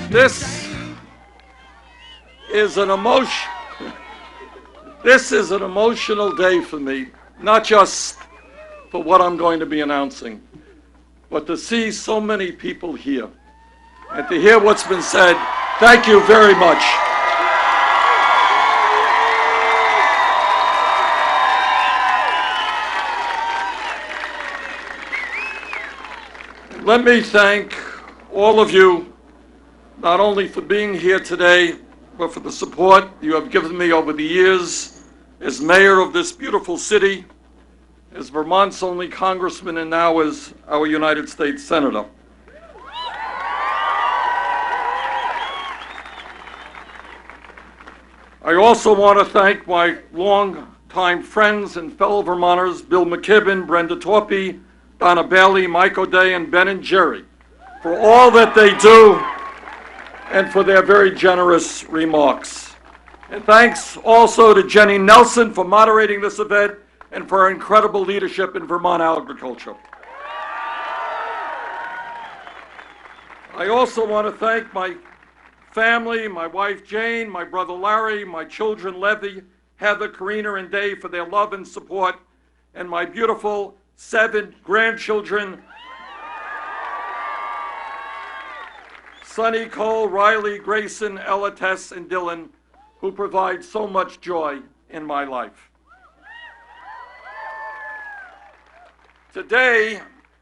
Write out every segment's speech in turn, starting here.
This is an emotional day for me, not just for what I'm going to be announcing, but to see so many people here and to hear what's been said. Thank you very much. Let me thank all of you, not only for being here today, but for the support you have given me over the years as mayor of this beautiful city, as Vermont's only congressman, and now as our United States Senator. I also want to thank my longtime friends and fellow Vermonters, Bill McKibben, Brenda Torpy, Donna Bailey, Mike O'Day, and Ben and Jerry, for all that they do and for their very generous remarks. And thanks also to Jenny Nelson for moderating this event and for her incredible leadership in Vermont agriculture. I also want to thank my family, my wife Jane, my brother Larry, my children Levy, Heather, Karina, and Dave for their love and support, and my beautiful 7 grandchildren, Sonny, Cole, Riley, Grayson, Ella, Tess, and Dylan, who provide so much joy in my life. Today,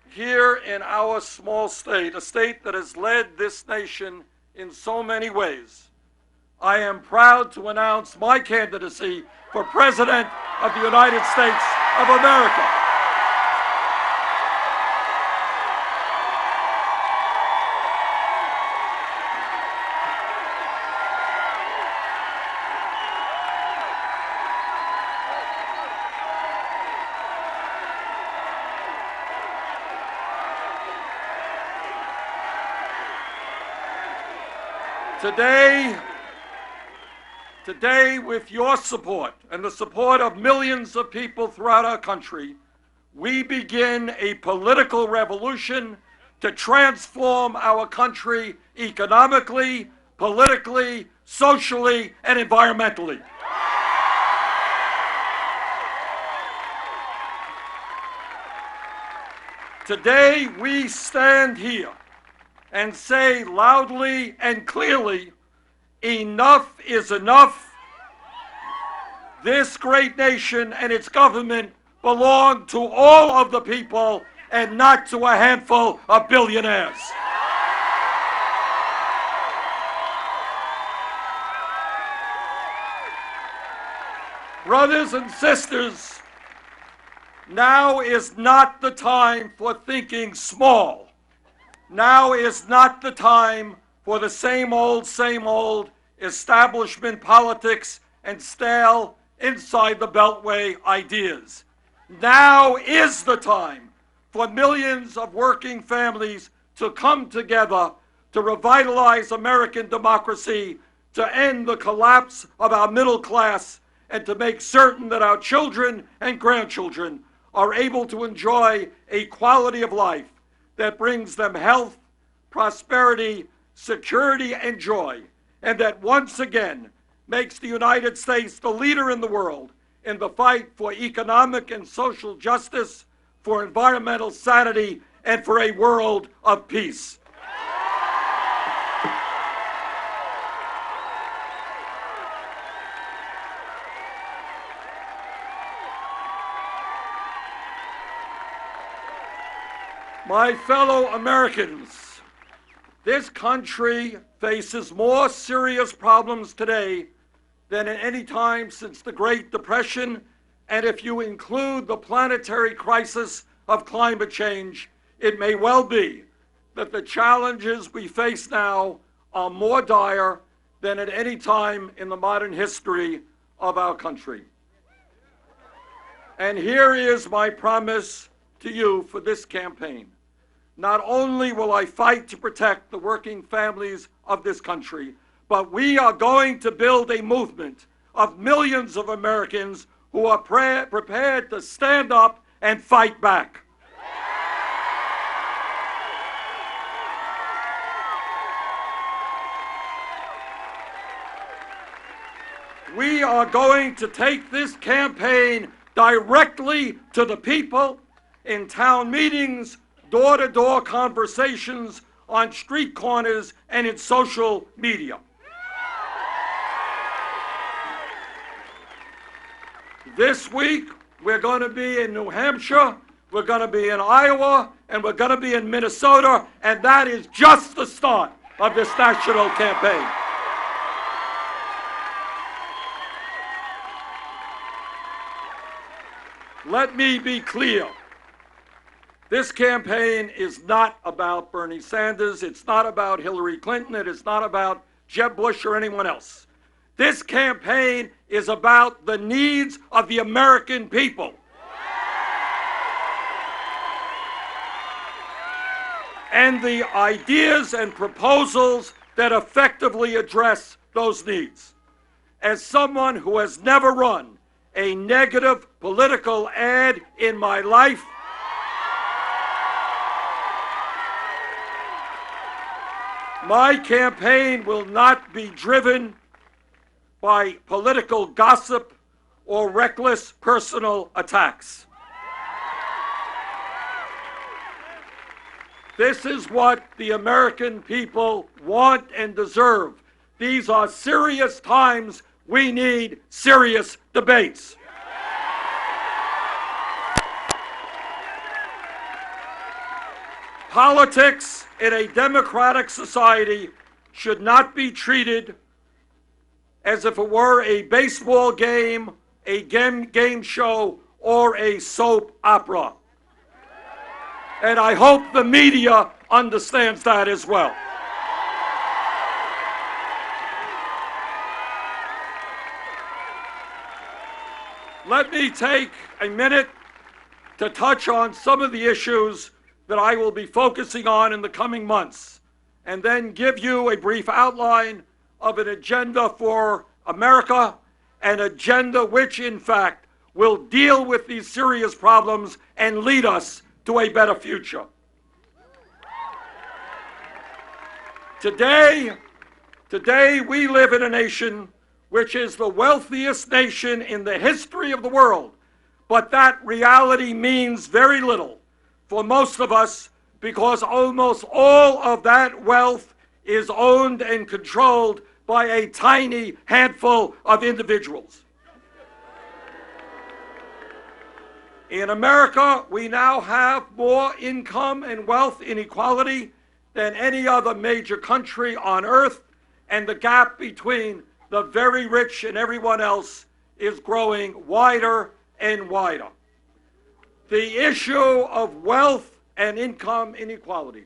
here in our small state, a state that has led this nation in so many ways, I am proud to announce my candidacy for President of the United States of America. Today, with your support and the support of millions of people throughout our country, we begin a political revolution to transform our country economically, politically, socially, and environmentally. Today, we stand here and say loudly and clearly, enough is enough. This great nation and its government belong to all of the people and not to a handful of billionaires. Brothers and sisters, now is not the time for thinking small. Now is not the time for the same old establishment politics and stale inside the Beltway ideas. Now is the time for millions of working families to come together to revitalize American democracy, to end the collapse of our middle class, and to make certain that our children and grandchildren are able to enjoy a quality of life that brings them health, prosperity, security, and joy, and that once again makes the United States the leader in the world in the fight for economic and social justice, for environmental sanity, and for a world of peace. My fellow Americans, this country faces more serious problems today than at any time since the Great Depression, and if you include the planetary crisis of climate change, it may well be that the challenges we face now are more dire than at any time in the modern history of our country. And here is my promise to you for this campaign. Not only will I fight to protect the working families of this country, but we are going to build a movement of millions of Americans who are prepared to stand up and fight back. We are going to take this campaign directly to the people in town meetings, door-to-door conversations, on street corners, and in social media. This week, we're going to be in New Hampshire, we're going to be in Iowa, and we're going to be in Minnesota, and that is just the start of this national campaign. Let me be clear. This campaign is not about Bernie Sanders. It's not about Hillary Clinton. It is not about Jeb Bush or anyone else. This campaign is about the needs of the American people. And the ideas and proposals that effectively address those needs. As someone who has never run a negative political ad in my life, my campaign will not be driven by political gossip or reckless personal attacks. This is what the American people want and deserve. These are serious times. We need serious debates. Politics in a democratic society should not be treated as if it were a baseball game, a game show, or a soap opera. And I hope the media understands that as well. Let me take a minute to touch on some of the issues that I will be focusing on in the coming months, and then give you a brief outline of an agenda for America, an agenda which, in fact, will deal with these serious problems and lead us to a better future. Today we live in a nation which is the wealthiest nation in the history of the world, but that reality means very little for most of us, because almost all of that wealth is owned and controlled by a tiny handful of individuals. In America, we now have more income and wealth inequality than any other major country on earth, and the gap between the very rich and everyone else is growing wider and wider. The issue of wealth and income inequality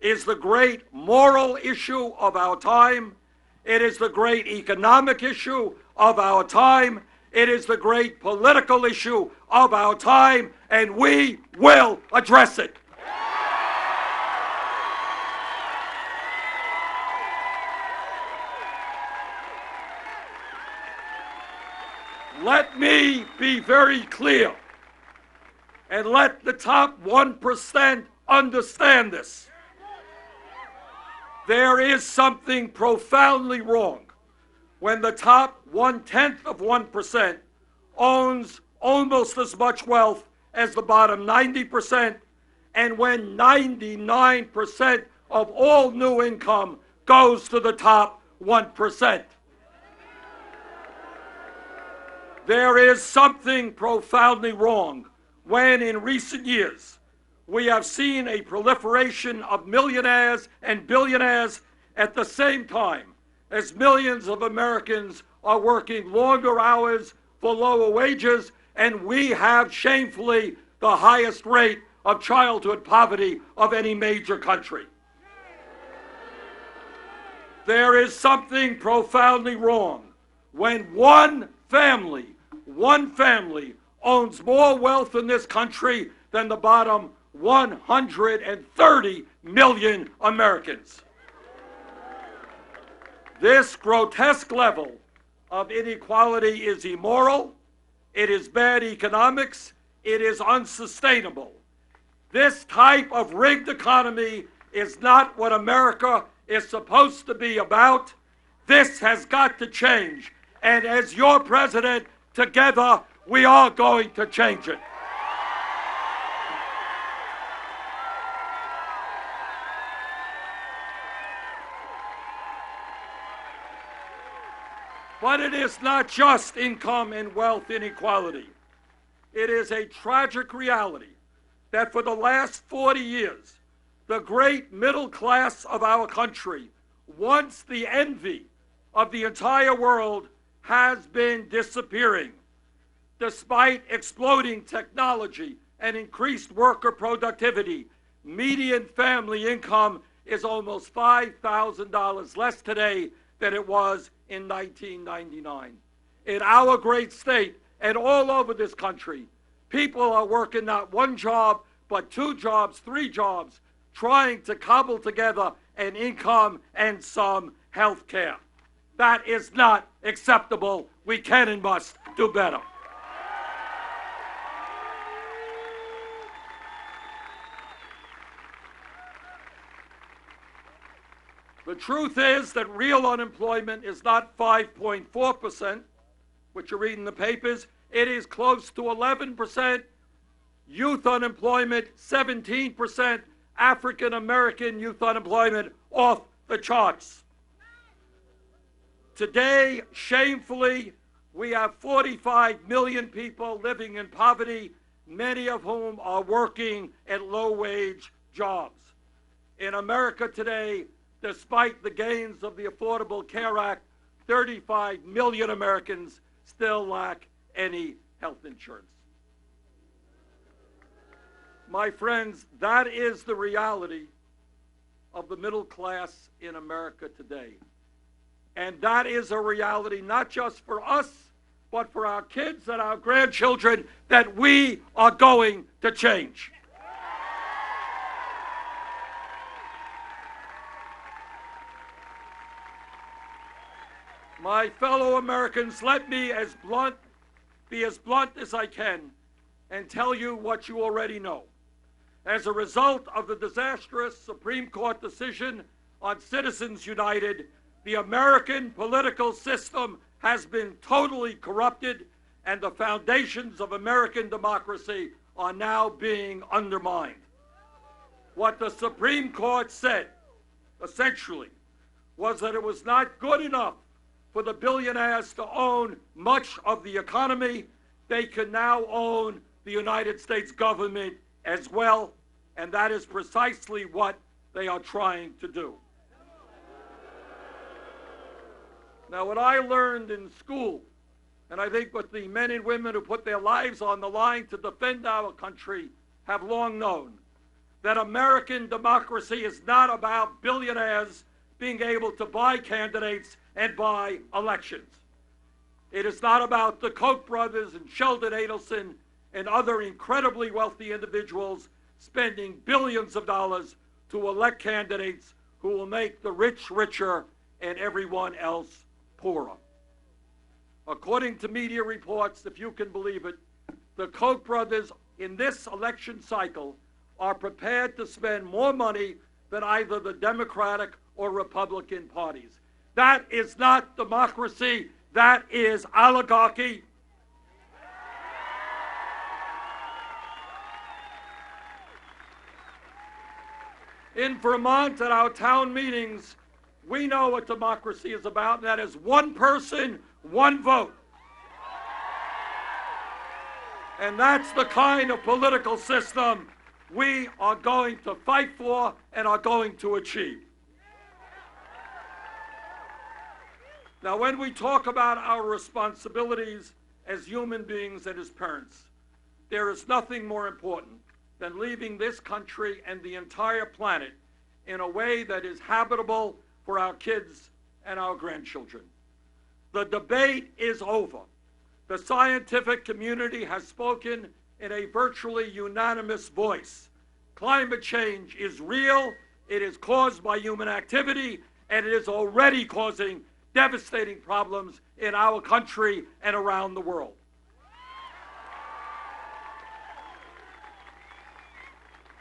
is the great moral issue of our time. It is the great economic issue of our time. It is the great political issue of our time, and we will address it. Let me be very clear, and let the top 1% understand this. There is something profoundly wrong when the top 0.1% owns almost as much wealth as the bottom 90%, and when 99% of all new income goes to the top 1%. There is something profoundly wrong when in recent years we have seen a proliferation of millionaires and billionaires at the same time as millions of Americans are working longer hours for lower wages, and we have shamefully the highest rate of childhood poverty of any major country. There is something profoundly wrong when one family owns more wealth in this country than the bottom 130 million Americans. This grotesque level of inequality is immoral, it is bad economics, it is unsustainable. This type of rigged economy is not what America is supposed to be about. This has got to change. And as your president, together, we are going to change it. But it is not just income and wealth inequality. It is a tragic reality that for the last 40 years, the great middle class of our country, once the envy of the entire world, has been disappearing. Despite exploding technology and increased worker productivity, median family income is almost $5,000 less today than it was in 1999. In our great state and all over this country, people are working not one job, but 2 jobs, 3 jobs, trying to cobble together an income and some health care. That is not acceptable. We can and must do better. The truth is that real unemployment is not 5.4%, which you read in the papers. It is close to 11%. Youth unemployment, 17%. African American youth unemployment off the charts. Today, shamefully, we have 45 million people living in poverty, many of whom are working at low-wage jobs. In America today, despite the gains of the Affordable Care Act, 35 million Americans still lack any health insurance. My friends, that is the reality of the middle class in America today. And that is a reality not just for us, but for our kids and our grandchildren that we are going to change. My fellow Americans, let me be as blunt as I can and tell you what you already know. As a result of the disastrous Supreme Court decision on Citizens United, the American political system has been totally corrupted, and the foundations of American democracy are now being undermined. What the Supreme Court said, essentially, was that it was not good enough for the billionaires to own much of the economy. They can now own the United States government as well, and that is precisely what they are trying to do. Now, what I learned in school, and I think what the men and women who put their lives on the line to defend our country have long known, that American democracy is not about billionaires being able to buy candidates and buy elections. It is not about the Koch brothers and Sheldon Adelson and other incredibly wealthy individuals spending billions of dollars to elect candidates who will make the rich richer and everyone else poorer. According to media reports, if you can believe it, the Koch brothers in this election cycle are prepared to spend more money than either the Democratic or Republican parties. That is not democracy. That is oligarchy. In Vermont, at our town meetings, we know what democracy is about, and that is one person, one vote. And that's the kind of political system we are going to fight for and are going to achieve. Now, when we talk about our responsibilities as human beings and as parents, there is nothing more important than leaving this country and the entire planet in a way that is habitable for our kids and our grandchildren. The debate is over. The scientific community has spoken in a virtually unanimous voice. Climate change is real, it is caused by human activity, and it is already causing devastating problems in our country and around the world.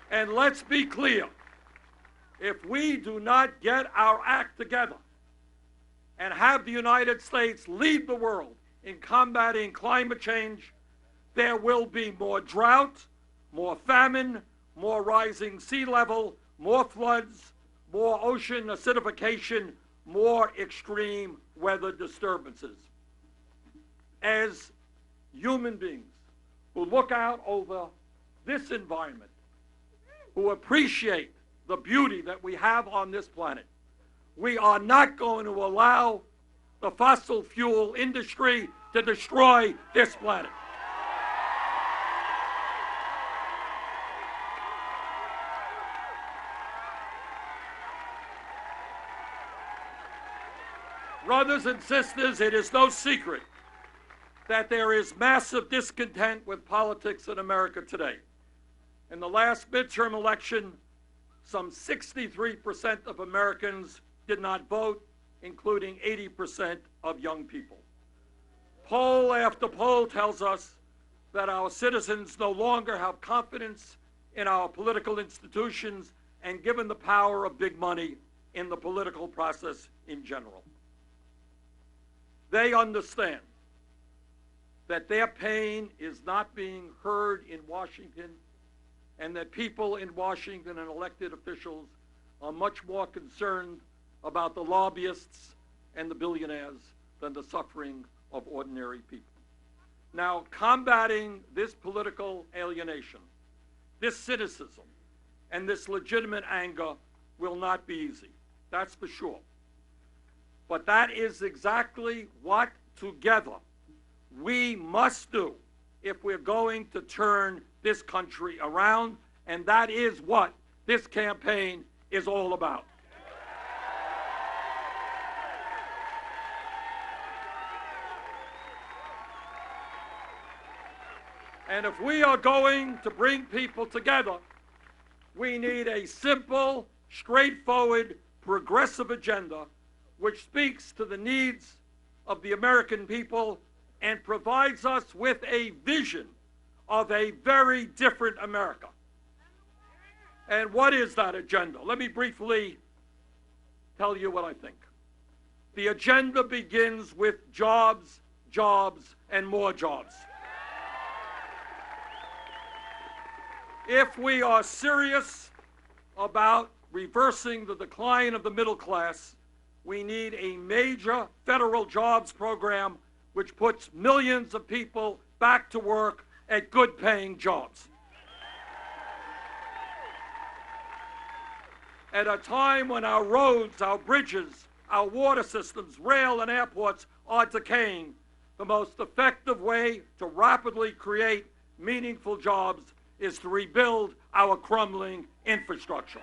And let's be clear, if we do not get our act together and have the United States lead the world in combating climate change, there will be more drought, more famine, more rising sea level, more floods, more ocean acidification, more extreme weather disturbances. As human beings who look out over this environment, who appreciate the beauty that we have on this planet, we are not going to allow the fossil fuel industry to destroy this planet. Brothers and sisters, it is no secret that there is massive discontent with politics in America today. In the last midterm election, some 63% of Americans did not vote, including 80% of young people. Poll after poll tells us that our citizens no longer have confidence in our political institutions and given the power of big money in the political process in general. They understand that their pain is not being heard in Washington, and that people in Washington and elected officials are much more concerned about the lobbyists and the billionaires than the suffering of ordinary people. Now, combating this political alienation, this cynicism, and this legitimate anger will not be easy. That's for sure. But that is exactly what, together, we must do if we're going to turn this country around, and that is what this campaign is all about. And if we are going to bring people together, we need a simple, straightforward, progressive agenda which speaks to the needs of the American people and provides us with a vision of a very different America. And what is that agenda? Let me briefly tell you what I think. The agenda begins with jobs, jobs, and more jobs. If we are serious about reversing the decline of the middle class, we need a major federal jobs program which puts millions of people back to work at good-paying jobs. At a time when our roads, our bridges, our water systems, rail and airports are decaying, the most effective way to rapidly create meaningful jobs is to rebuild our crumbling infrastructure.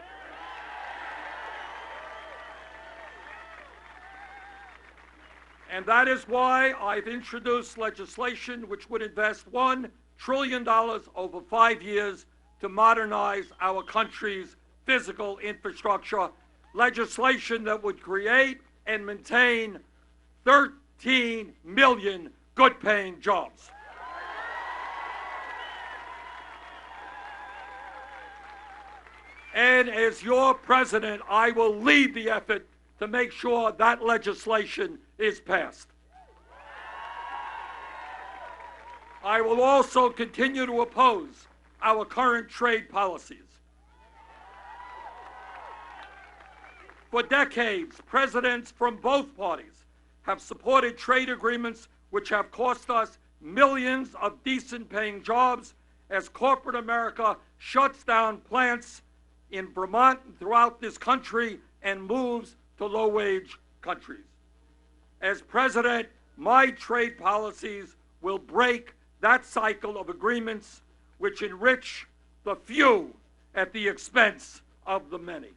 And that is why I've introduced legislation which would invest $1 trillion over 5 years to modernize our country's physical infrastructure, legislation that would create and maintain 13 million good-paying jobs. And as your president, I will lead the effort to make sure that legislation is passed. I will also continue to oppose our current trade policies. For decades, presidents from both parties have supported trade agreements which have cost us millions of decent-paying jobs as corporate America shuts down plants in Vermont and throughout this country and moves to low-wage countries. As president, my trade policies will break that cycle of agreements which enrich the few at the expense of the many.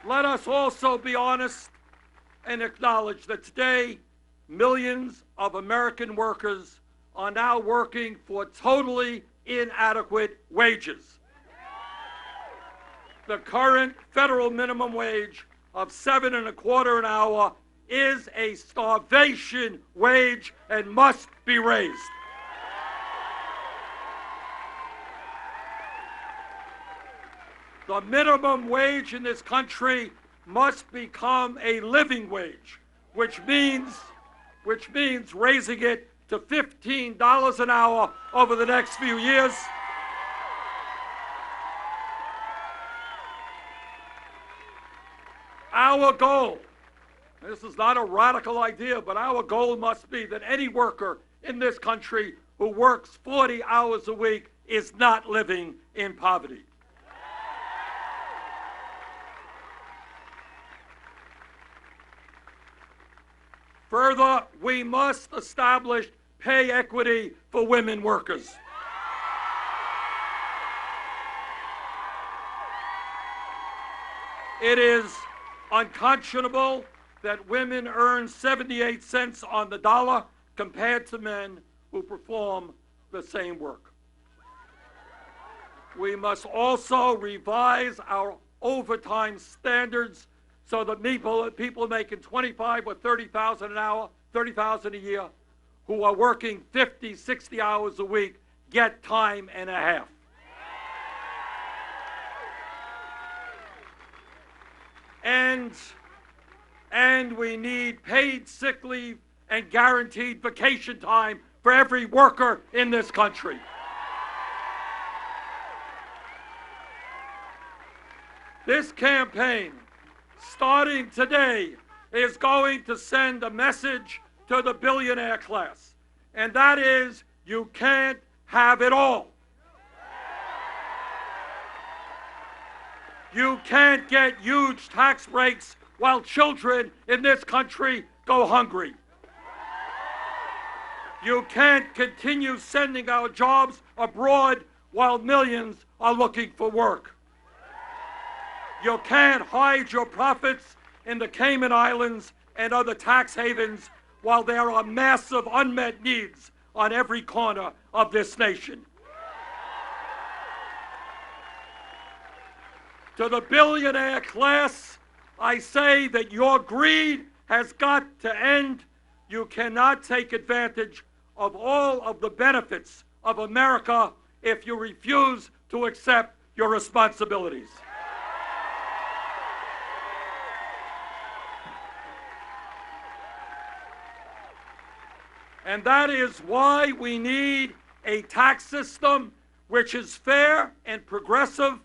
Let us also be honest and acknowledge that today millions of American workers are now working for totally inadequate wages. The current federal minimum wage of $7.25 an hour is a starvation wage and must be raised. The minimum wage in this country must become a living wage, which means raising it to $15 an hour over the next few years. Our goal, this is not a radical idea, but our goal must be that any worker in this country who works 40 hours a week is not living in poverty. Further, we must establish pay equity for women workers. It is unconscionable that women earn 78 cents on the dollar compared to men who perform the same work. We must also revise our overtime standards so that people making 25 or 30,000 an hour, 30,000 a year, who are working 50, 60 hours a week, get time and a half. And we need paid sick leave and guaranteed vacation time for every worker in this country. This campaign, starting today, is going to send a message to the billionaire class, and that is, you can't have it all. You can't get huge tax breaks while children in this country go hungry. You can't continue sending our jobs abroad while millions are looking for work. You can't hide your profits in the Cayman Islands and other tax havens while there are massive unmet needs on every corner of this nation. To the billionaire class, I say that your greed has got to end. You cannot take advantage of all of the benefits of America if you refuse to accept your responsibilities. And that is why we need a tax system which is fair and progressive,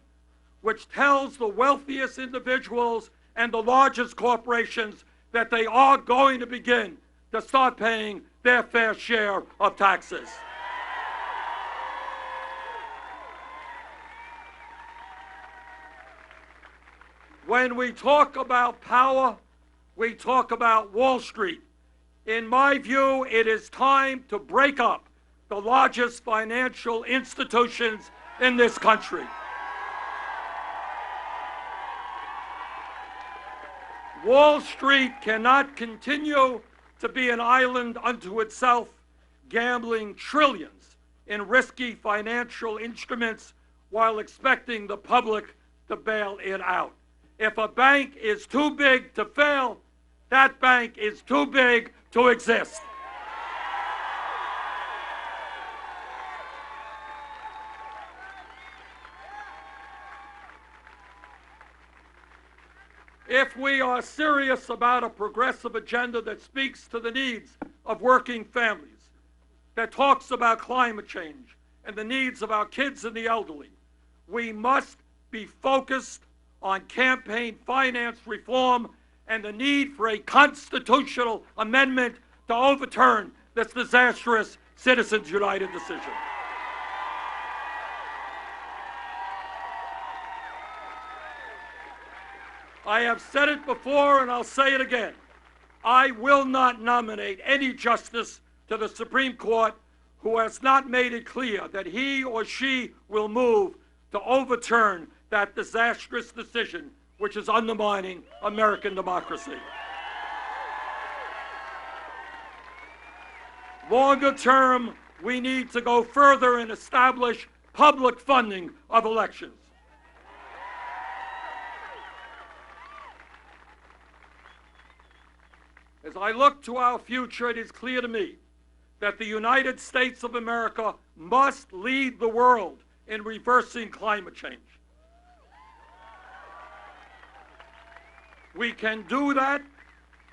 which tells the wealthiest individuals and the largest corporations that they are going to begin to start paying their fair share of taxes. When we talk about power, we talk about Wall Street. In my view, it is time to break up the largest financial institutions in this country. Wall Street cannot continue to be an island unto itself, gambling trillions in risky financial instruments while expecting the public to bail it out. If a bank is too big to fail, that bank is too big to exist. If we are serious about a progressive agenda that speaks to the needs of working families, that talks about climate change and the needs of our kids and the elderly, we must be focused on campaign finance reform and the need for a constitutional amendment to overturn this disastrous Citizens United decision. I have said it before and I'll say it again. I will not nominate any justice to the Supreme Court who has not made it clear that he or she will move to overturn that disastrous decision which is undermining American democracy. Longer term, we need to go further and establish public funding of elections. As I look to our future, it is clear to me that the United States of America must lead the world in reversing climate change. We can do that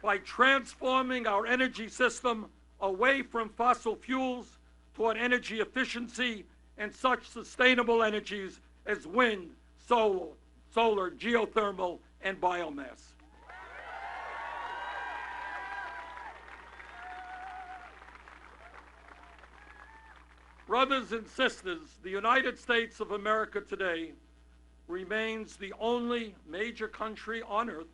by transforming our energy system away from fossil fuels toward energy efficiency and such sustainable energies as wind, solar, geothermal, and biomass. Brothers and sisters, the United States of America today remains the only major country on earth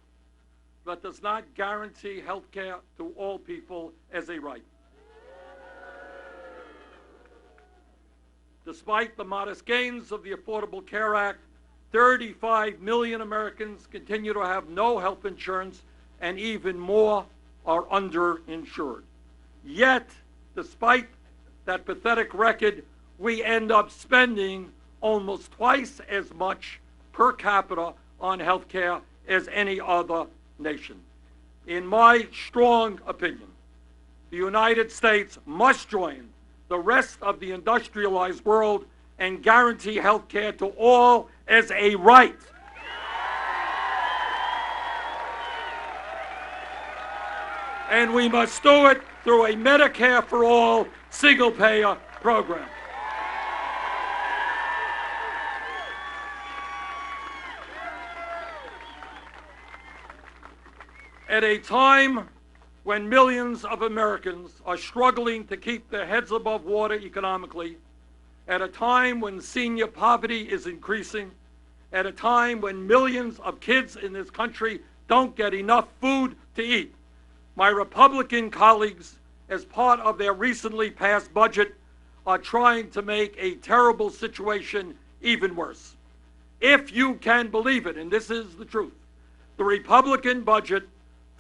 that does not guarantee health care to all people as a right. Despite the modest gains of the Affordable Care Act, 35 million Americans continue to have no health insurance, and even more are underinsured. Yet, despite that pathetic record, we end up spending almost twice as much per capita on health care as any other nation. In my strong opinion, the United States must join the rest of the industrialized world and guarantee health care to all as a right. And we must do it through a Medicare for all single-payer program. At a time when millions of Americans are struggling to keep their heads above water economically, at a time when senior poverty is increasing, at a time when millions of kids in this country don't get enough food to eat, my Republican colleagues, as part of their recently passed budget, are trying to make a terrible situation even worse. If you can believe it, and this is the truth, the Republican budget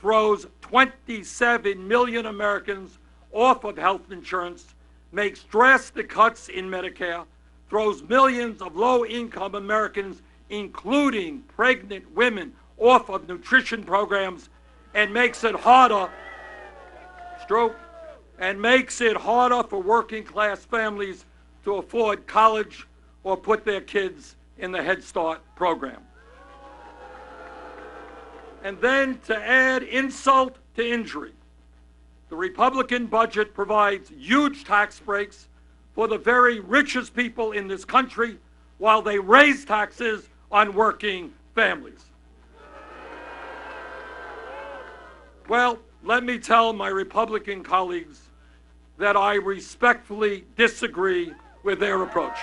throws 27 million Americans off of health insurance, makes drastic cuts in Medicare, throws millions of low-income Americans, including pregnant women, off of nutrition programs, and makes it harder, for working-class families to afford college or put their kids in the Head Start program. And then, to add insult to injury, the Republican budget provides huge tax breaks for the very richest people in this country while they raise taxes on working families. Well, let me tell my Republican colleagues that I respectfully disagree with their approach.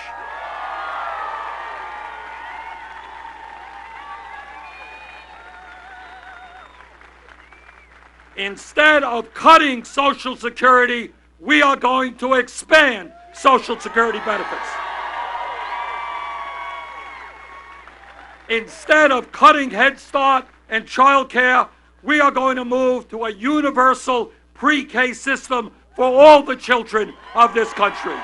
Instead of cutting Social Security, we are going to expand Social Security benefits. Instead of cutting Head Start and child care, we are going to move to a universal pre-K system for all the children of this country.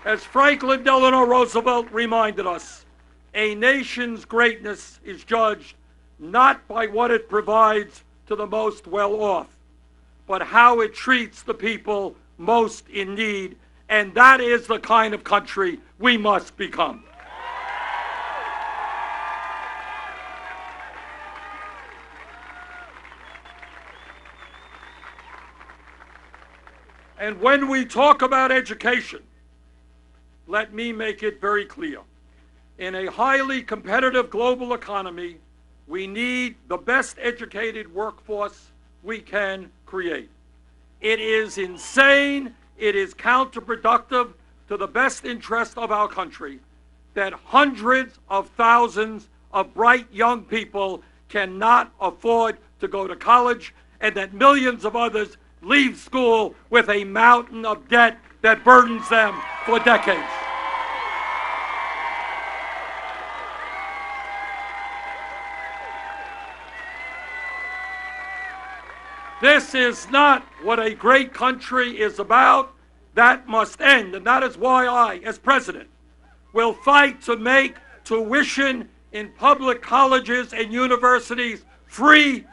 As Franklin Delano Roosevelt reminded us, a nation's greatness is judged not by what it provides to the most well-off, but how it treats the people most in need, and that is the kind of country we must become. And when we talk about education, let me make it very clear. In a highly competitive global economy, we need the best educated workforce we can create. It is insane, it is counterproductive to the best interest of our country that hundreds of thousands of bright young people cannot afford to go to college, and that millions of others leave school with a mountain of debt that burdens them for decades. This is not what a great country is about. That must end, and that is why I, as president, will fight to make tuition in public colleges and universities free,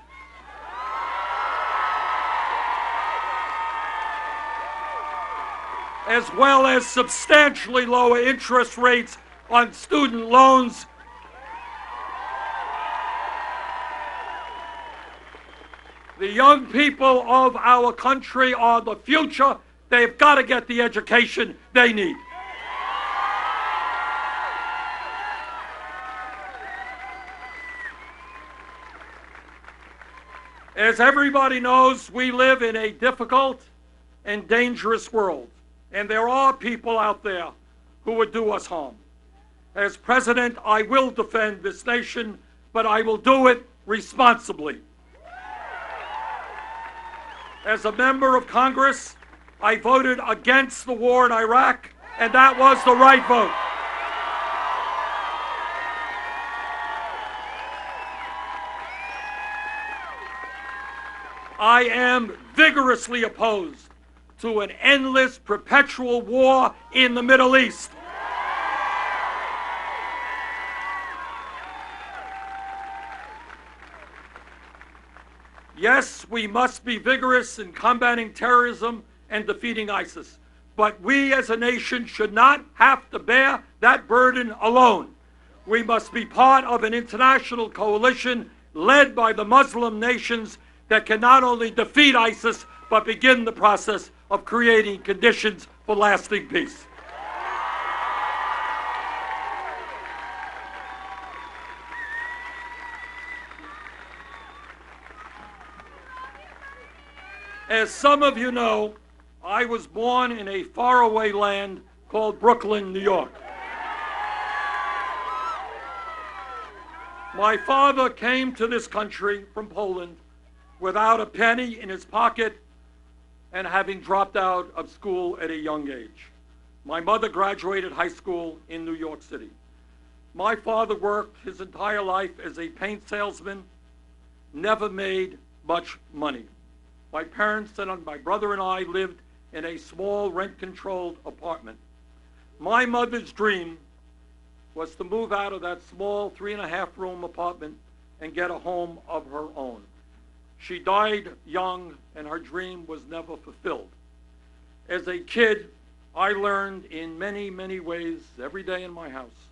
as well as substantially lower interest rates on student loans young people of our country are the future. They've got to get the education they need. As everybody knows, we live in a difficult and dangerous world, and there are people out there who would do us harm. As president, I will defend this nation, but I will do it responsibly. As a member of Congress, I voted against the war in Iraq, and that was the right vote. I am vigorously opposed to an endless, perpetual war in the Middle East. Yes, we must be vigorous in combating terrorism and defeating ISIS, but we as a nation should not have to bear that burden alone. We must be part of an international coalition led by the Muslim nations that can not only defeat ISIS, but begin the process of creating conditions for lasting peace. As some of you know, I was born in a faraway land called Brooklyn, New York. My father came to this country from Poland without a penny in his pocket and having dropped out of school at a young age. My mother graduated high school in New York City. My father worked his entire life as a paint salesman, never made much money. My parents and my brother and I lived in a small rent-controlled apartment. My mother's dream was to move out of that small 3.5-room apartment and get a home of her own. She died young, and her dream was never fulfilled. As a kid, I learned in many, many ways every day in my house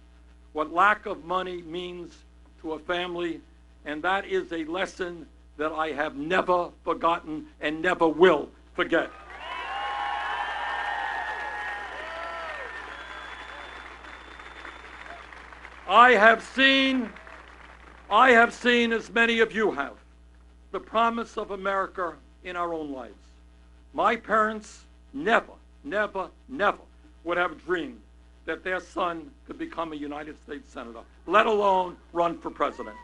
what lack of money means to a family, and that is a lesson that I have never forgotten and never will forget. I have seen, as many of you have, the promise of America in our own lives. My parents never, never, never would have dreamed that their son could become a United States Senator, let alone run for president.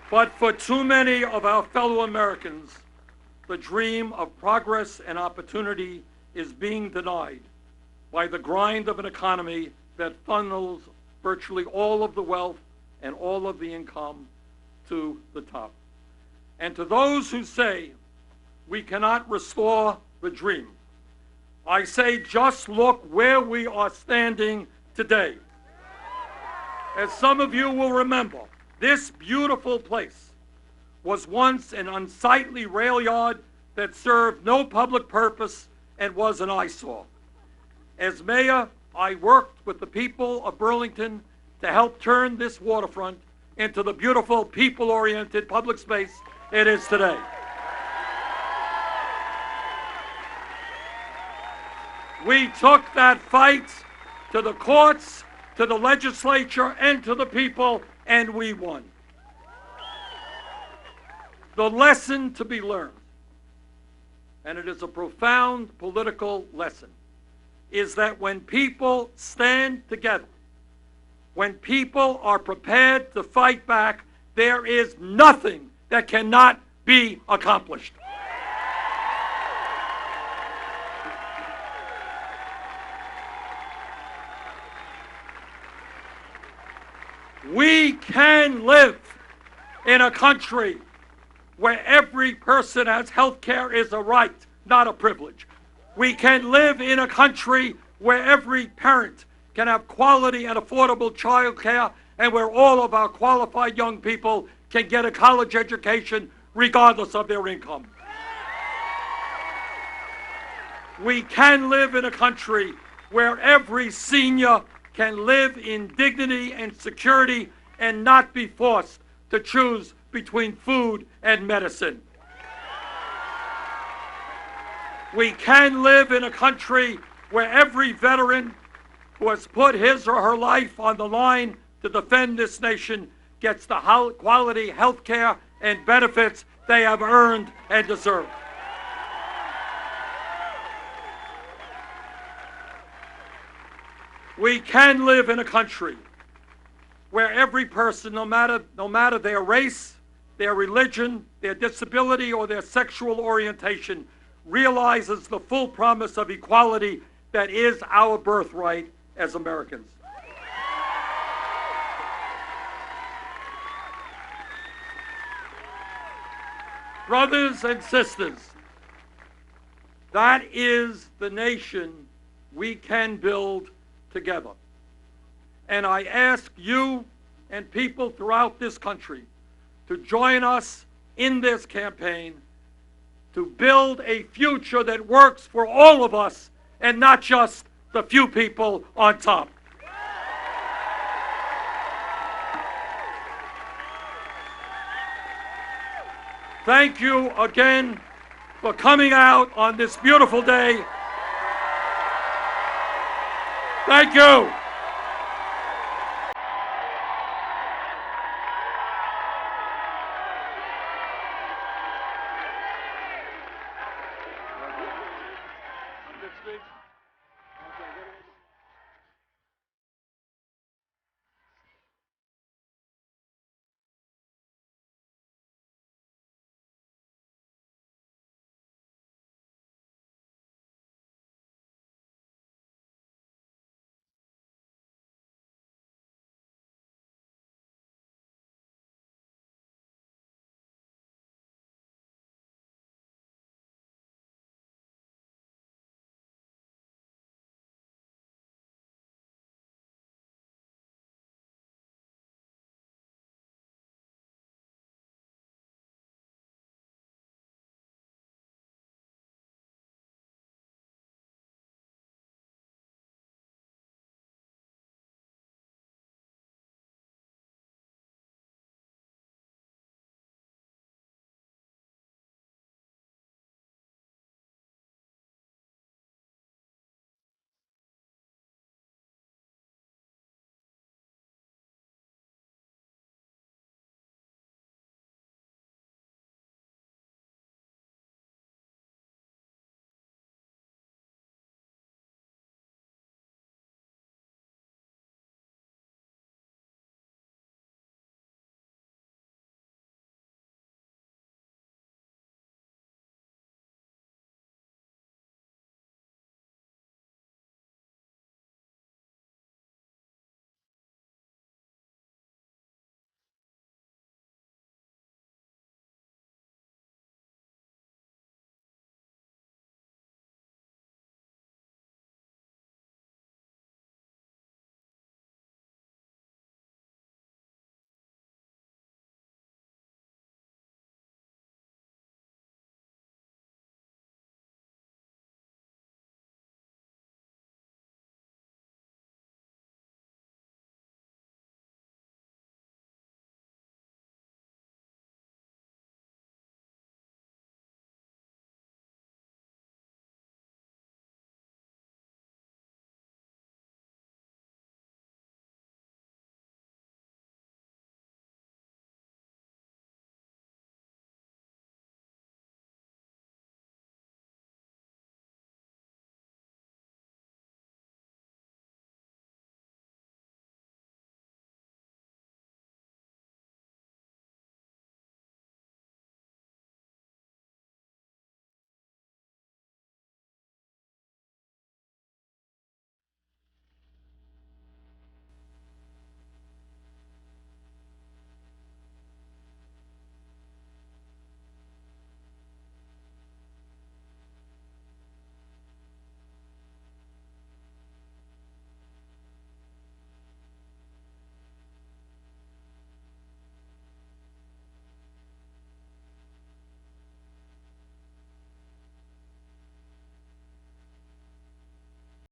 But for too many of our fellow Americans, the dream of progress and opportunity is being denied by the grind of an economy that funnels virtually all of the wealth and all of the income to the top. And to those who say we cannot restore the dream, I say just look where we are standing today. As some of you will remember, this beautiful place was once an unsightly rail yard that served no public purpose and was an eyesore. As mayor, I worked with the people of Burlington to help turn this waterfront into the beautiful, people-oriented public space it is today. We took that fight to the courts, to the legislature, and to the people, and we won. The lesson to be learned, and it is a profound political lesson, is that when people stand together, when people are prepared to fight back, there is nothing that cannot be accomplished. We can live in a country where every person has health care is a right, not a privilege. We can live in a country where every parent can have quality and affordable child care, and where all of our qualified young people can get a college education regardless of their income. We can live in a country where every senior can live in dignity and security and not be forced to choose between food and medicine. We can live in a country where every veteran who has put his or her life on the line to defend this nation gets the quality health care and benefits they have earned and deserve. We can live in a country where every person, no matter their race, their religion, their disability, or their sexual orientation, realizes the full promise of equality that is our birthright as Americans. Brothers and sisters, that is the nation we can build together. And I ask you and people throughout this country to join us in this campaign to build a future that works for all of us and not just the few people on top. Thank you again for coming out on this beautiful day. Thank you.